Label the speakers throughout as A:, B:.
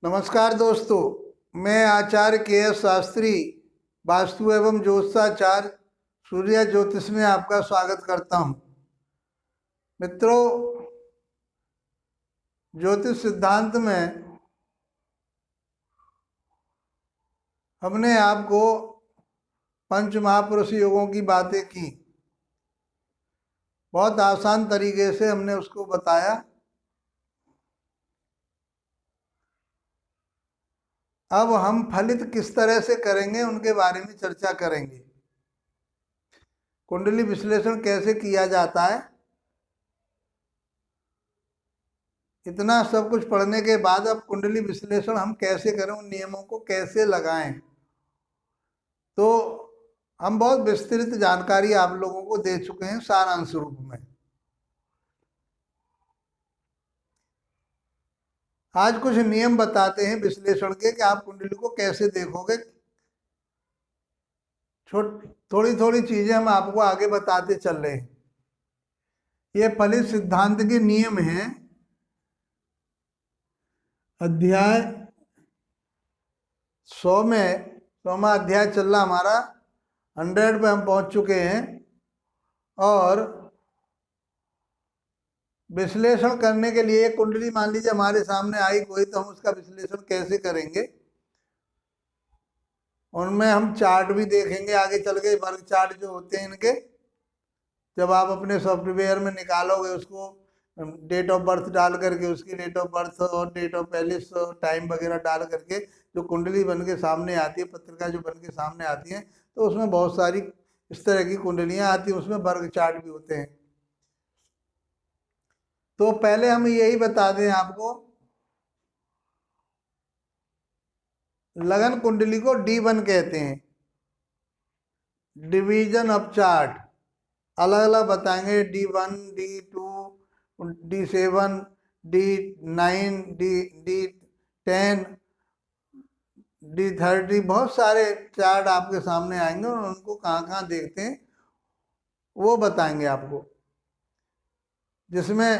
A: नमस्कार दोस्तों, मैं आचार्य के.एस. शास्त्री वास्तु एवं ज्योतिषाचार्य सूर्य ज्योतिष में आपका स्वागत करता हूं। मित्रों, ज्योतिष सिद्धांत में हमने आपको पंच महापुरुष योगों की बातें की। बहुत आसान तरीके से हमने उसको बताया। अब हम फलित किस तरह से करेंगे उनके बारे में चर्चा करेंगे। कुंडली विश्लेषण कैसे किया जाता है, इतना सब कुछ पढ़ने के बाद अब कुंडली विश्लेषण हम कैसे करें, उन नियमों को कैसे लगाएं, तो हम बहुत विस्तृत जानकारी आप लोगों को दे चुके हैं सारांश रूप में। आज कुछ नियम बताते हैं विश्लेषण के कि आप कुंडली को कैसे देखोगे। थोड़ी थोड़ी चीजें हम आपको आगे बताते चल रहे हैं। ये फलित सिद्धांत के नियम हैं। अध्याय 100 में 100वां अध्याय चल रहा हमारा। 100 पे हम पहुंच चुके हैं। और विश्लेषण करने के लिए कुंडली मान लीजिए हमारे सामने आई कोई, तो हम उसका विश्लेषण कैसे करेंगे, उनमें हम चार्ट भी देखेंगे आगे चल के। वर्ग चार्ट जो होते हैं इनके, जब आप अपने सॉफ्टवेयर में निकालोगे उसको, डेट ऑफ बर्थ डाल करके, उसकी डेट ऑफ बर्थ और डेट ऑफ पैलेस टाइम वगैरह डाल करके जो कुंडली बन के सामने आती है, पत्रिका जो बन के सामने आती है, तो उसमें बहुत सारी इस तरह की कुंडलियाँ आती हैं। उसमें वर्ग चार्ट भी होते हैं। तो पहले हम यही बता दें आपको, लगन कुंडली को D1 कहते हैं, डिवीजन ऑफ चार्ट। अलग अलग बताएंगे, D1, D2, D7, D9, D10, D30, बहुत सारे चार्ट आपके सामने आएंगे और उनको कहाँ कहाँ देखते हैं वो बताएंगे आपको। जिसमें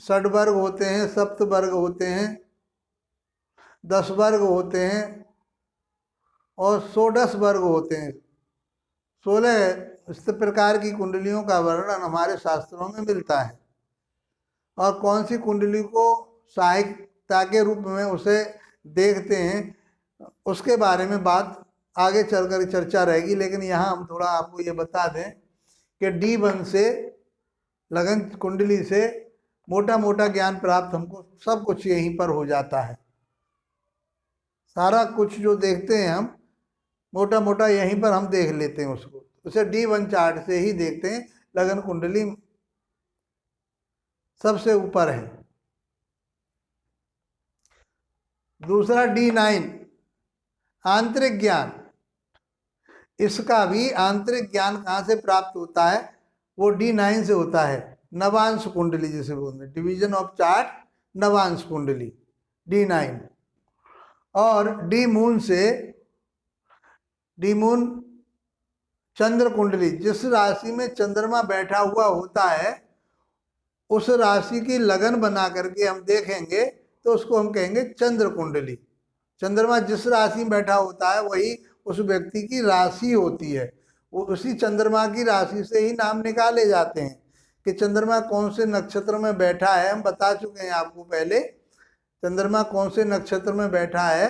A: षड वर्ग होते हैं, सप्त वर्ग होते हैं, 10 वर्ग होते हैं और 16 वर्ग होते हैं। 16 इस प्रकार की कुंडलियों का वर्णन हमारे शास्त्रों में मिलता है। और कौन सी कुंडली को सहायता के रूप में उसे देखते हैं, उसके बारे में बात आगे चलकर चर्चा रहेगी। लेकिन यहाँ हम थोड़ा आपको ये बता दें कि D1 से, लगन कुंडली से मोटा मोटा ज्ञान प्राप्त हमको सब कुछ यहीं पर हो जाता है। सारा कुछ जो देखते हैं हम मोटा मोटा यहीं पर हम देख लेते हैं उसको। उसे D1 चार्ट से ही देखते हैं। लगन कुंडली सबसे ऊपर है। दूसरा D9, आंतरिक ज्ञान। इसका भी आंतरिक ज्ञान कहाँ से प्राप्त होता है, वो D9 से होता है। नवांश कुंडली जिसे बोलते हैं, डिवीजन ऑफ चार्ट, नवांश कुंडली D9। और D मून से, D मून चंद्र कुंडली, जिस राशि में चंद्रमा बैठा हुआ होता है उस राशि की लगन बना करके हम देखेंगे तो उसको हम कहेंगे चंद्र कुंडली। चंद्रमा जिस राशि में बैठा होता है वही उस व्यक्ति की राशि होती है। वो उसी चंद्रमा की राशि से ही नाम निकाले जाते हैं कि चंद्रमा कौन से नक्षत्र में बैठा है। हम बता चुके हैं आपको पहले, चंद्रमा कौन से नक्षत्र में बैठा है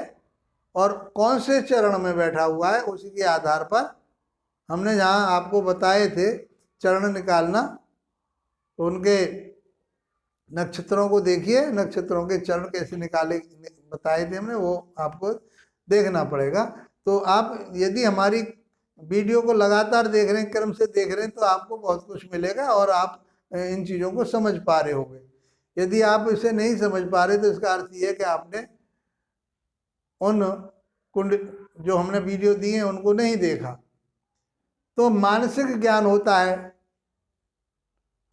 A: और कौन से चरण में बैठा हुआ है, उसी के आधार पर हमने जहाँ आपको बताए थे चरण निकालना, तो उनके नक्षत्रों को देखिए, नक्षत्रों के चरण कैसे निकाले बताए थे हमने, वो आपको देखना पड़ेगा। तो आप यदि हमारी वीडियो को लगातार देख रहे हैं, क्रम से देख रहे हैं, तो आपको बहुत कुछ मिलेगा और आप इन चीज़ों को समझ पा रहे होंगे। यदि आप इसे नहीं समझ पा रहे तो इसका अर्थ ये है कि आपने उन कुंड जो हमने वीडियो दी है उनको नहीं देखा। तो मानसिक ज्ञान होता है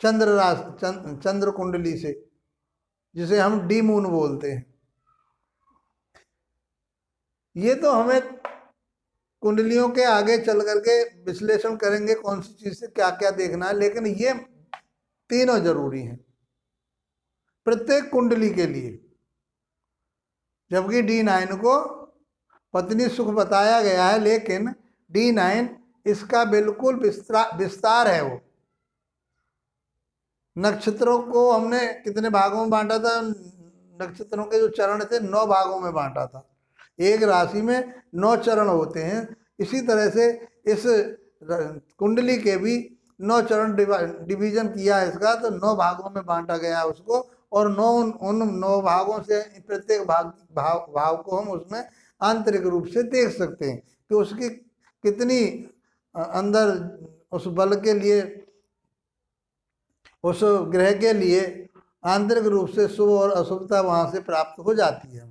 A: चंद्र कुंडली से, जिसे हम D मून बोलते हैं। ये तो हमें कुंडलियों के आगे चल करके विश्लेषण करेंगे कौन सी चीज से क्या क्या देखना है, लेकिन ये तीनों जरूरी हैं प्रत्येक कुंडली के लिए। जबकि D9 को पत्नी सुख बताया गया है, लेकिन D9 इसका बिल्कुल विस्तार है। वो नक्षत्रों को हमने कितने भागों में बांटा था? नक्षत्रों के जो चरण थे 9 भागों में बांटा था। एक राशि में 9 चरण होते हैं। इसी तरह से इस कुंडली के भी 9 चरण डिवीजन किया है इसका, तो 9 भागों में बांटा गया उसको, और 9 उन 9 भागों से प्रत्येक भाव को हम उसमें आंतरिक रूप से देख सकते हैं कि उसकी कितनी अंदर उस बल के लिए, उस ग्रह के लिए आंतरिक रूप से शुभ और अशुभता वहां से प्राप्त हो जाती है।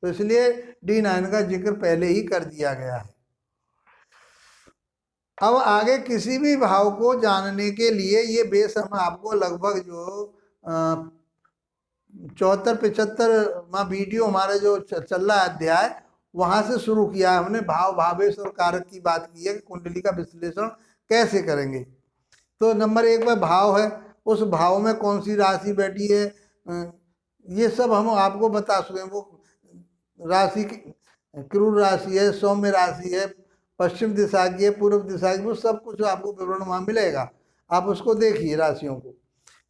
A: तो इसलिए D9 का जिक्र पहले ही कर दिया गया है। अब आगे किसी भी भाव को जानने के लिए ये बेस हम आपको लगभग जो 74-75वां वीडियो हमारे जो चल रहा है अध्याय, वहां से शुरू किया है हमने। भाव, भावेश और कारक की बात की है कि कुंडली का विश्लेषण कैसे करेंगे। तो नंबर 1 पर भाव है, उस भाव में कौन सी राशि बैठी है, ये सब हम आपको बता चुके हैं। वो राशि क्रूर राशि है, सौम्य राशि है, पश्चिम दिशा की है, पूर्व दिशा की, वो सब कुछ आपको विवरण वहाँ मिलेगा। आप उसको देखिए राशियों को।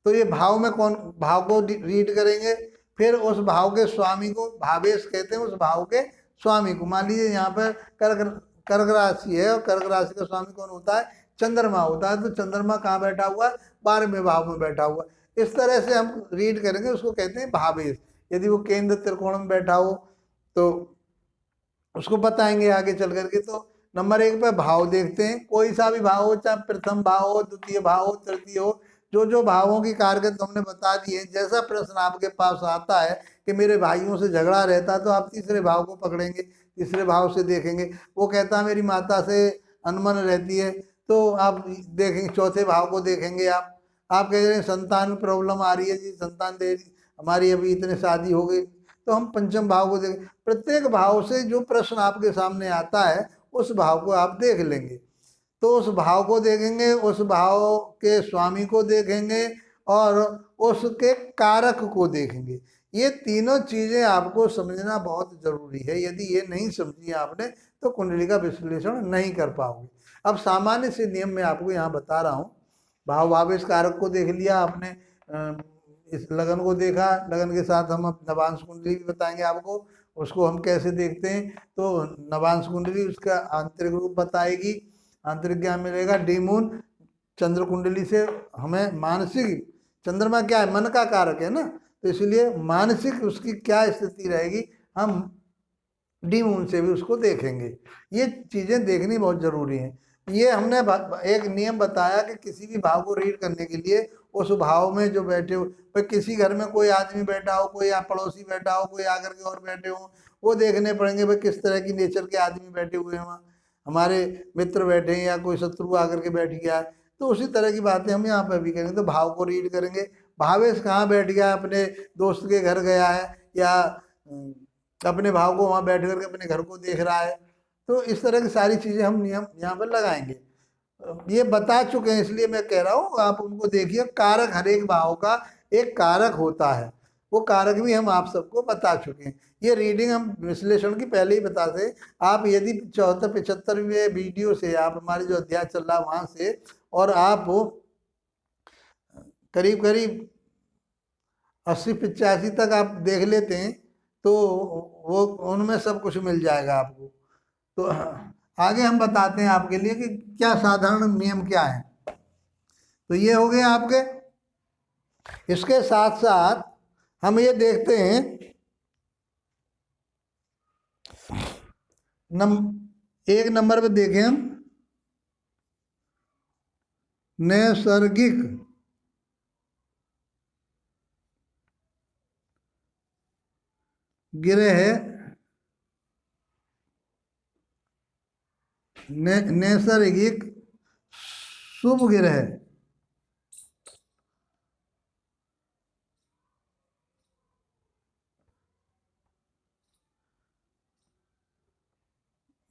A: तो ये भाव में कौन, भाव को रीड करेंगे, फिर उस भाव के स्वामी को भावेश कहते हैं। उस भाव के स्वामी को, मान लीजिए यहाँ पर कर्क राशि है, और कर्क राशि का स्वामी कौन होता है? चंद्रमा होता है। तो चंद्रमा कहाँ बैठा हुआ है? 12वें भाव में बैठा हुआ है। इस तरह से हम रीड करेंगे, उसको कहते हैं भावेश। यदि वो केंद्र त्रिकोण में बैठा हो तो उसको बताएंगे आगे चल करके। तो नंबर 1 पे भाव देखते हैं, कोई सा भी भाव हो, चाहे प्रथम भाव हो, द्वितीय भाव हो, तृतीय हो, जो जो भावों की कारगर हमने बता दी है। जैसा प्रश्न आपके पास आता है कि मेरे भाइयों से झगड़ा रहता है, तो आप तीसरे भाव को पकड़ेंगे, तीसरे भाव से देखेंगे। वो कहता है मेरी माता से अनबन रहती है, तो आप देखेंगे चौथे भाव को देखेंगे। आप कह रहे हैं संतान प्रॉब्लम आ रही है जी, संतान दे हमारी अभी इतने शादी हो गई, तो हम पंचम भाव को देखें। प्रत्येक भाव से जो प्रश्न आपके सामने आता है उस भाव को आप देख लेंगे। तो उस भाव को देखेंगे, उस भाव के स्वामी को देखेंगे, और उसके कारक को देखेंगे। ये तीनों चीजें आपको समझना बहुत जरूरी है। यदि ये नहीं समझी आपने तो कुंडली का विश्लेषण नहीं कर पाओगे। अब सामान्य से नियम में आपको यहाँ बता रहा हूँ। भाव भावेश कारक को देख लिया आपने, इस लगन को देखा, लगन के साथ हम नवांश कुंडली भी बताएंगे आपको, उसको हम कैसे देखते हैं। तो नवांश कुंडली उसका आंतरिक रूप बताएगी, आंतरिक ज्ञान मिलेगा। डी मून चंद्र कुंडली से हमें मानसिक, चंद्रमा क्या है? मन का कारक है ना, तो इसलिए मानसिक उसकी क्या स्थिति रहेगी, हम डी मून से भी उसको देखेंगे। ये चीजें देखनी बहुत जरूरी हैं। ये हमने एक नियम बताया कि किसी भी भाव को रीड करने के लिए उस भाव में जो बैठे हो, भाई किसी घर में कोई आदमी बैठा हो, कोई पड़ोसी बैठा हो, कोई आकर के और बैठे हो, वो देखने पड़ेंगे भाई किस तरह की नेचर के आदमी बैठे हुए हैं वहाँ। हमारे मित्र बैठे हैं या कोई शत्रु आकर के बैठ गया है, तो उसी तरह की बातें हम यहाँ पर भी करेंगे। तो भाव को रीड करेंगे, भावेश कहाँ बैठ गया है, अपने दोस्त के घर गया है, या अपने भाव को वहाँ बैठ करके अपने घर को देख रहा है। तो इस तरह की सारी चीजें हम नियम यहाँ पर लगाएंगे। ये बता चुके हैं, इसलिए मैं कह रहा हूँ आप उनको देखिए। कारक, हर एक भाव का एक कारक होता है, वो कारक भी हम आप सबको बता चुके हैं। ये रीडिंग हम विश्लेषण की पहले ही बताते। आप यदि 74-75वें वीडियो से, आप हमारे जो अध्याय चल रहा है वहां से, और आप करीब करीब 80-85 तक आप देख लेते हैं, तो वो उनमें सब कुछ मिल जाएगा आपको। तो आगे हम बताते हैं आपके लिए कि क्या साधारण नियम क्या है। तो ये हो गए आपके। इसके साथ साथ हम ये देखते हैं एक नंबर पे देखें हम नैसर्गिक ग्रह, नैसर्गिक शुभ ग्रह।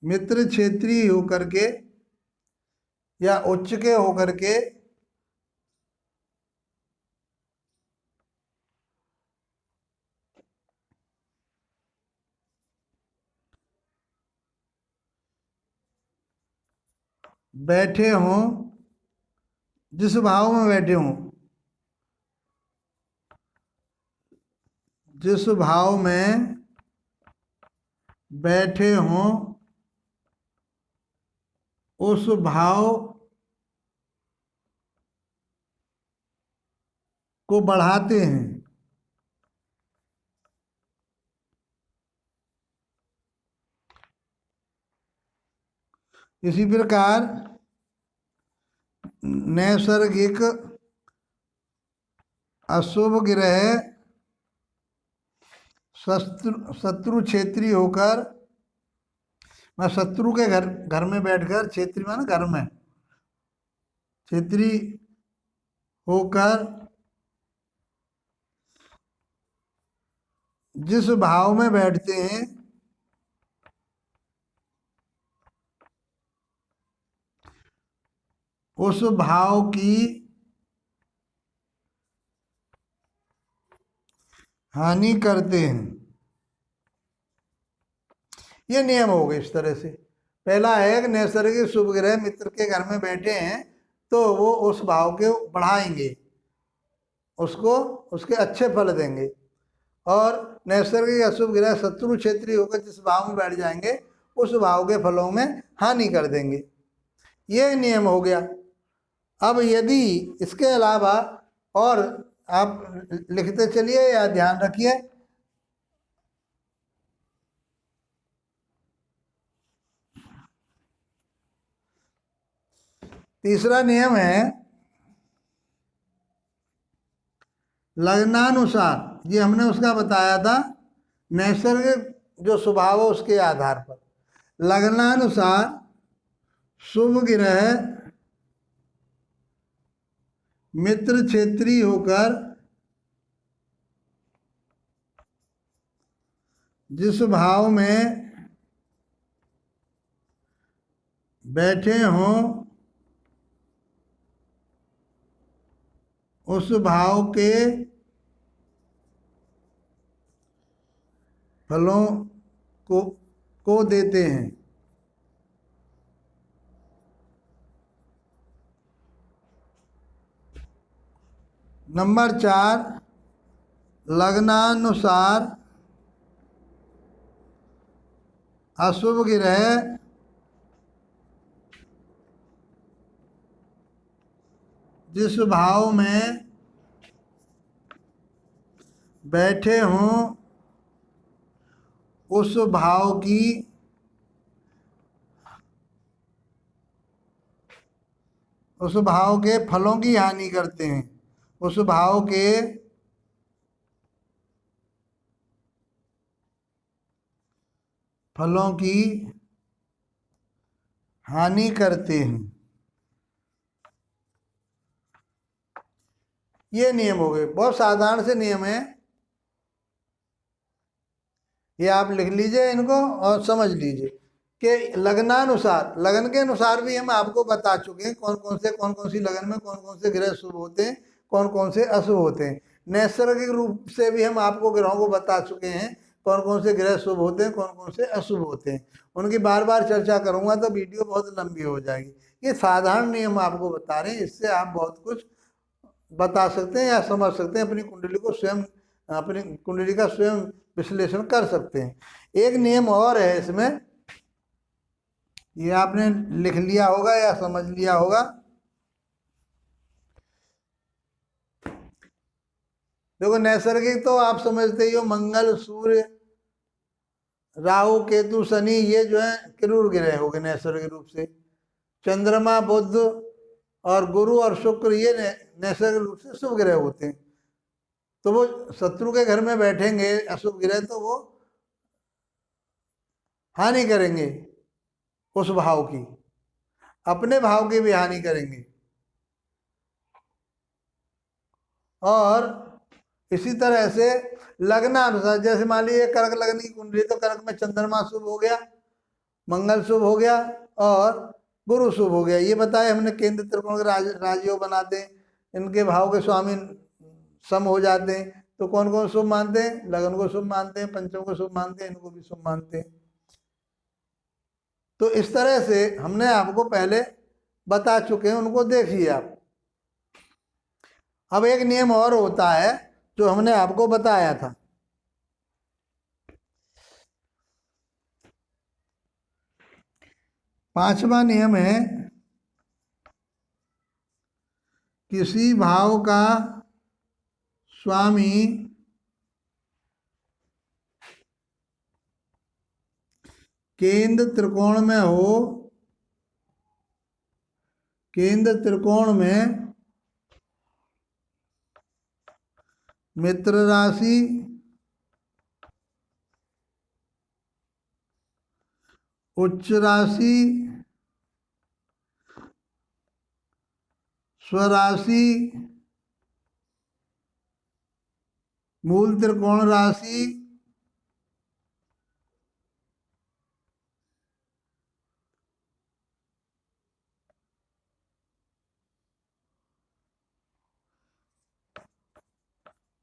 A: मित्र क्षेत्रीय होकर के या उच्च के होकर के बैठे हों, जिस भाव में बैठे हों, जिस भाव में बैठे हों उस भाव को बढ़ाते हैं। इसी प्रकार नैसर्गिक अशुभ ग्रह शत्रु क्षेत्री होकर, मैं शत्रु के घर में बैठकर, क्षेत्री माना घर में, क्षेत्री होकर जिस भाव में बैठते हैं उस भाव की हानि करते हैं। ये नियम हो गए। इस तरह से पहला है कि नैसर्गिक शुभ ग्रह मित्र के घर में बैठे हैं तो वो उस भाव के बढ़ाएंगे, उसको उसके अच्छे फल देंगे। और नैसर्गिक अशुभ ग्रह शत्रु क्षेत्री होकर जिस भाव में बैठ जाएंगे उस भाव के फलों में हानि कर देंगे। ये नियम हो गया। अब यदि इसके अलावा और आप लिखते चलिए या ध्यान रखिए। तीसरा नियम है लग्नानुसार। ये हमने उसका बताया था, नैसर्गिक जो स्वभाव है उसके आधार पर लग्नानुसार शुभ ग्रह मित्र क्षेत्री होकर जिस भाव में बैठे हों उस भाव के फलों को देते हैं। नंबर 4, लग्नानुसार अशुभ ग्रह जिस भाव में बैठे हों उस भाव की उस भाव के फलों की हानि करते हैं। उस भाव के फलों की हानि करते हैं। ये नियम हो गए। बहुत साधारण से नियम है, ये आप लिख लीजिए इनको और समझ लीजिए कि लगनानुसार, लगन के अनुसार भी हम आपको बता चुके हैं कौन कौन सी लगन में कौन कौन से ग्रह शुभ होते हैं, कौन कौन से अशुभ होते हैं। नैसर्गिक रूप से भी हम आपको ग्रहों को बता चुके हैं कौन कौन से ग्रह शुभ होते हैं, कौन कौन से अशुभ होते हैं। उनकी बार बार चर्चा करूंगा तो वीडियो बहुत लंबी हो जाएगी। ये साधारण नियम आपको बता रहे हैं, इससे आप बहुत कुछ बता सकते हैं या समझ सकते हैं, अपनी कुंडली को स्वयं, अपनी कुंडली का स्वयं विश्लेषण कर सकते हैं। एक नियम और है इसमें, ये आपने लिख लिया होगा या समझ लिया होगा। देखो नैसर्गिक तो आप समझते ही हो, मंगल, सूर्य, राहु, केतु, शनि, ये जो है क्रूर ग्रह हो गए नैसर्गिक रूप से। चंद्रमा, बुध और गुरु और शुक्र ये नैसर्गिक रूप से शुभ ग्रह होते हैं। तो वो शत्रु के घर में बैठेंगे अशुभ ग्रह तो वो हानि करेंगे उस भाव की, अपने भाव की भी हानि करेंगे। और इसी तरह से लग्नानुसार, जैसे मान लीजिए कर्क लगन की कुंडली, तो कर्क में चंद्रमा शुभ हो गया, मंगल शुभ हो गया और गुरु शुभ हो गया। ये बताए हमने केंद्र त्रिकोण के राजयोग बनाते हैं, इनके भाव के स्वामी सम हो जाते हैं। तो कौन कौन शुभ मानते हैं? लगन को शुभ मानते हैं, पंचम को शुभ मानते हैं, इनको भी शुभ मानते हैं। तो इस तरह से हमने आपको पहले बता चुके हैं, उनको देखिए आप। अब एक नियम और होता है जो हमने आपको बताया था। पांचवा नियम है, किसी भाव का स्वामी केंद्र त्रिकोण में हो, केंद्र त्रिकोण में मित्र राशि, उच्च राशि, स्वराशि, मूल त्रिकोण राशि,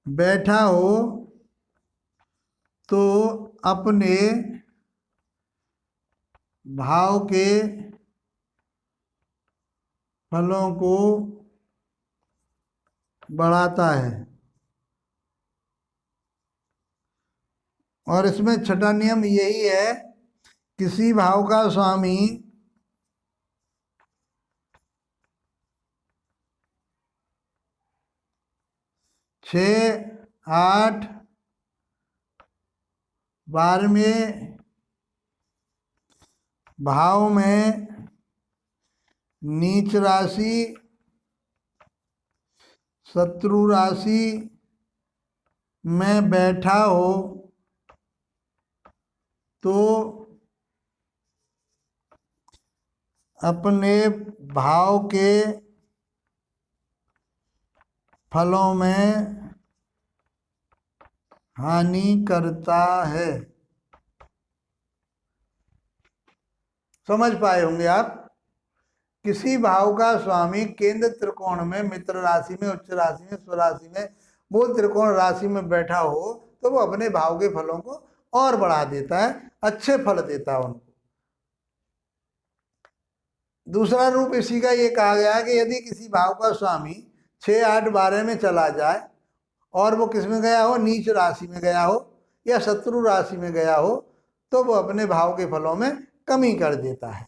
A: बैठा हो तो अपने भाव के फलों को बढ़ाता है। और इसमें छठा नियम यही है, किसी भाव का स्वामी 6, 8, 12वें भाव में नीच राशि, शत्रु राशि में बैठा हो तो अपने भाव के फलों में हानि करता है। समझ पाए होंगे आप। किसी भाव का स्वामी केंद्र त्रिकोण में, मित्र राशि में, उच्च राशि में, स्वराशि में, मूल त्रिकोण राशि में बैठा हो तो वो अपने भाव के फलों को और बढ़ा देता है, अच्छे फल देता है उनको। दूसरा रूप इसी का ये कहा गया है कि यदि किसी भाव का स्वामी 6, 8, 12 में चला जाए और वो किस में गया हो, नीच राशि में गया हो या शत्रु राशि में गया हो, तो वो अपने भाव के फलों में कमी कर देता है।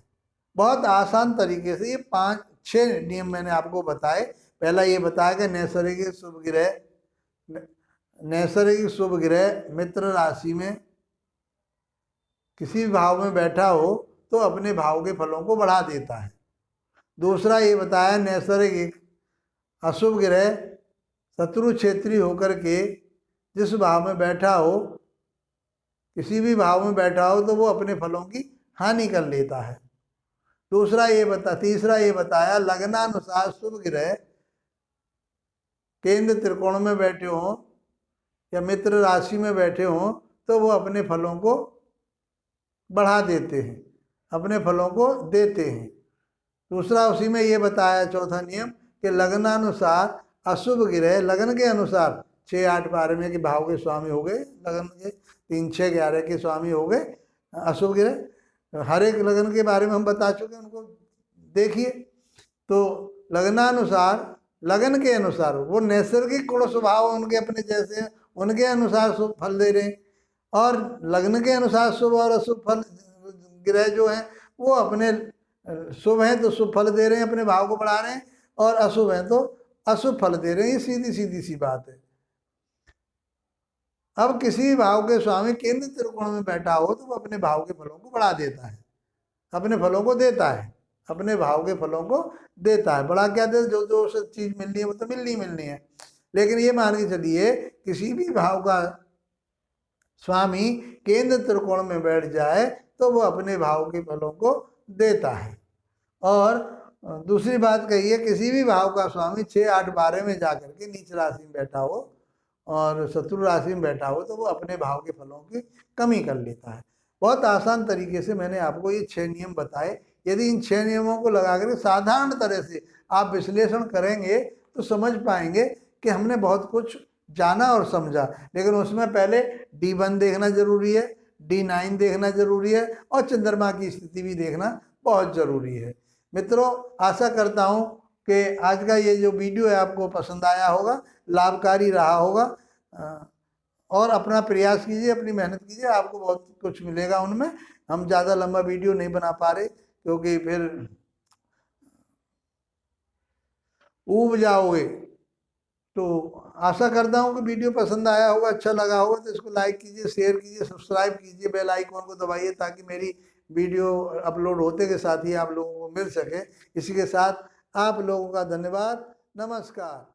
A: बहुत आसान तरीके से ये 5-6 नियम मैंने आपको बताए। पहला ये बताया कि नैसर्गिक शुभ ग्रह मित्र राशि में किसी भाव में बैठा हो तो अपने भाव के फलों को बढ़ा देता है। दूसरा ये बताया, नैसर्गिक अशुभ ग्रह शत्रु क्षेत्री होकर के जिस भाव में बैठा हो, किसी भी भाव में बैठा हो तो वो अपने फलों की हानि कर लेता है। तीसरा ये बताया, लग्नानुसार शुभ ग्रह केंद्र त्रिकोण में बैठे हों या मित्र राशि में बैठे हों तो वो अपने फलों को बढ़ा देते हैं, अपने फलों को देते हैं। दूसरा उसी में ये बताया, चौथा नियम, कि लग्नानुसार अशुभ ग्रह, लगन के अनुसार 6, 8, 12 के भाव के स्वामी हो गए, लगन के 3, 6, 11 के स्वामी हो गए अशुभ ग्रह। हर एक लगन के बारे में हम बता चुके, उनको देखिए। तो लगनानुसार, लगन के अनुसार, वो नैसर्गिक गुण स्वभाव उनके अपने जैसे हैं, उनके अनुसार शुभ फल दे रहे हैं। और लग्न के अनुसार शुभ और अशुभ फल ग्रह जो हैं वो अपने शुभ हैं तो शुभ फल दे रहे हैं, अपने भाव को बढ़ा रहे हैं, और अशुभ हैं तो अशुभ फल दे रहे हैं। ये सीधी सी बात है। अब किसी भाव के स्वामी केंद्र त्रिकोण में बैठा हो तो वो अपने भाव के फलों को बढ़ा देता है, अपने फलों को देता है, अपने भाव के फलों को देता है। बड़ा क्या दे, जो जो चीज मिलनी है वो तो मिलनी है। लेकिन ये मान के चलिए, किसी भी भाव का स्वामी केंद्र त्रिकोण में बैठ जाए तो वो अपने भाव के फलों को देता है। और दूसरी बात कही है, किसी भी भाव का स्वामी 6, 8, 12 में जाकर के नीच राशि में बैठा हो और शत्रु राशि में बैठा हो तो वो अपने भाव के फलों की कमी कर लेता है। बहुत आसान तरीके से मैंने आपको ये 6 नियम बताए। यदि इन 6 नियमों को लगा कर साधारण तरह से आप विश्लेषण करेंगे तो समझ पाएंगे कि हमने बहुत कुछ जाना और समझा। लेकिन उसमें पहले D1 देखना जरूरी है, D9 देखना जरूरी है, और चंद्रमा की स्थिति भी देखना बहुत जरूरी है। मित्रों, आशा करता हूँ कि आज का ये जो वीडियो है आपको पसंद आया होगा, लाभकारी रहा होगा। और अपना प्रयास कीजिए, अपनी मेहनत कीजिए, आपको बहुत कुछ मिलेगा उनमें। हम ज़्यादा लंबा वीडियो नहीं बना पा रहे क्योंकि फिर ऊब जाओगे। तो आशा करता हूँ कि वीडियो पसंद आया होगा, अच्छा लगा होगा, तो इसको लाइक कीजिए, शेयर कीजिए, सब्सक्राइब कीजिए, बेल आइकॉन को दबाइए ताकि मेरी वीडियो अपलोड होते के साथ ही आप लोगों को मिल सके। इसी के साथ आप लोगों का धन्यवाद। नमस्कार।